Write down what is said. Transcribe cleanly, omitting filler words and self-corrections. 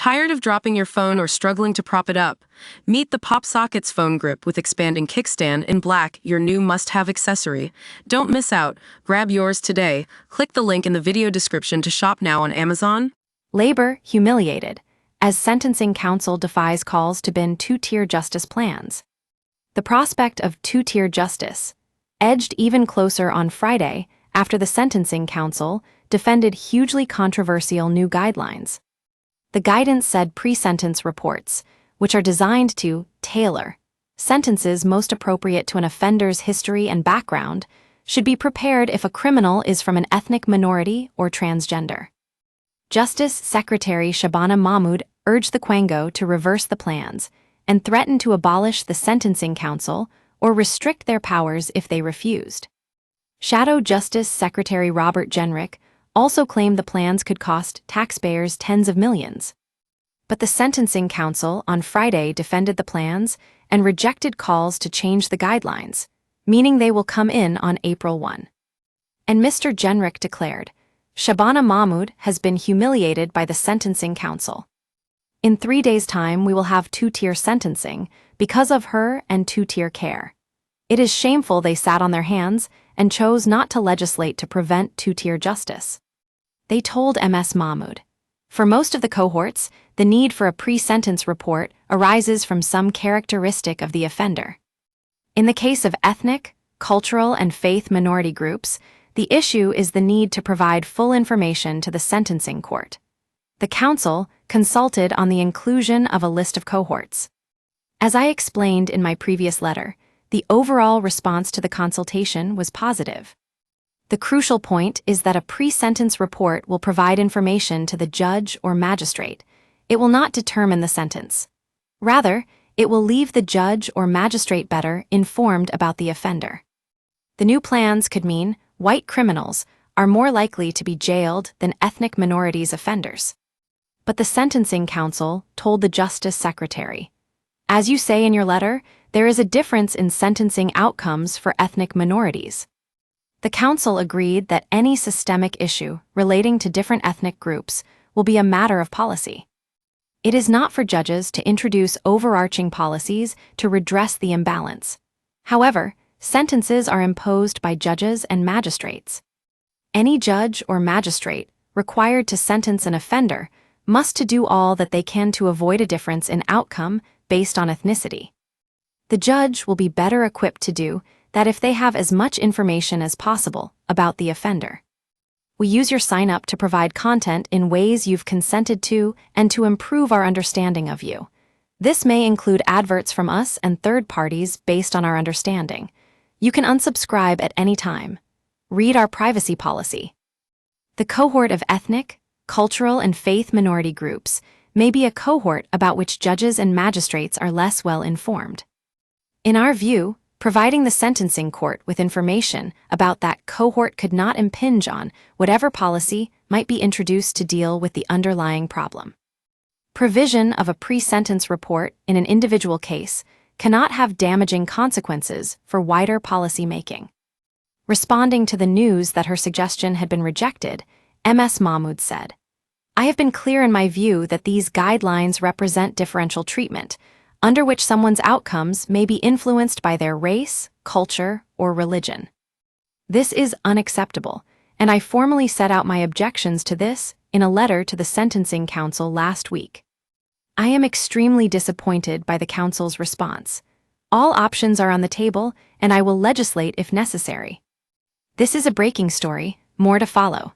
Tired of dropping your phone or struggling to prop it up? Meet the PopSockets phone grip with expanding kickstand in black, your new must-have accessory. Don't miss out. Grab yours today. Click the link in the video description to shop now on Amazon. Labor humiliated, as Sentencing Council defies calls to bin two-tier justice plans. The prospect of two-tier justice edged even closer on Friday after the Sentencing Council defended hugely controversial new guidelines. The guidance said pre-sentence reports, which are designed to tailor sentences most appropriate to an offender's history and background, should be prepared if a criminal is from an ethnic minority or transgender. Justice Secretary Shabana Mahmood urged the Quango to reverse the plans and threatened to abolish the Sentencing Council or restrict their powers if they refused. Shadow Justice Secretary Robert Jenrick also claimed the plans could cost taxpayers tens of millions. But the Sentencing Council on Friday defended the plans and rejected calls to change the guidelines, meaning they will come in on April 1. And Mr. Jenrick declared, Shabana Mahmood has been humiliated by the Sentencing Council. In 3 days' time we will have two-tier sentencing because of her and two-tier care. It is shameful they sat on their hands and chose not to legislate to prevent two-tier justice. They told MS Mahmood. For most of the cohorts, the need for a pre-sentence report arises from some characteristic of the offender. In the case of ethnic, cultural, and faith minority groups, the issue is the need to provide full information to the sentencing court. The council consulted on the inclusion of a list of cohorts. As I explained in my previous letter, the overall response to the consultation was positive. The crucial point is that a pre-sentence report will provide information to the judge or magistrate. It will not determine the sentence. Rather, it will leave the judge or magistrate better informed about the offender. The new plans could mean white criminals are more likely to be jailed than ethnic minorities offenders. But the Sentencing Council told the Justice Secretary, as you say in your letter, there is a difference in sentencing outcomes for ethnic minorities. The Council agreed that any systemic issue relating to different ethnic groups will be a matter of policy. It is not for judges to introduce overarching policies to redress the imbalance. However, sentences are imposed by judges and magistrates. Any judge or magistrate required to sentence an offender must to do all that they can to avoid a difference in outcome based on ethnicity. The judge will be better equipped to do that if they have as much information as possible about the offender. We use your sign-up to provide content in ways you've consented to and to improve our understanding of you. This may include adverts from us and third parties based on our understanding. You can unsubscribe at any time. Read our privacy policy. The cohort of ethnic, cultural, and faith minority groups may be a cohort about which judges and magistrates are less well informed. In our view, providing the sentencing court with information about that cohort could not impinge on whatever policy might be introduced to deal with the underlying problem. Provision of a pre-sentence report in an individual case cannot have damaging consequences for wider policy making. Responding to the news that her suggestion had been rejected, MS Mahmood said, I have been clear in my view that these guidelines represent differential treatment, under which someone's outcomes may be influenced by their race, culture, or religion. This is unacceptable, and I formally set out my objections to this in a letter to the Sentencing Council last week. I am extremely disappointed by the Council's response. All options are on the table, and I will legislate if necessary. This is a breaking story, more to follow.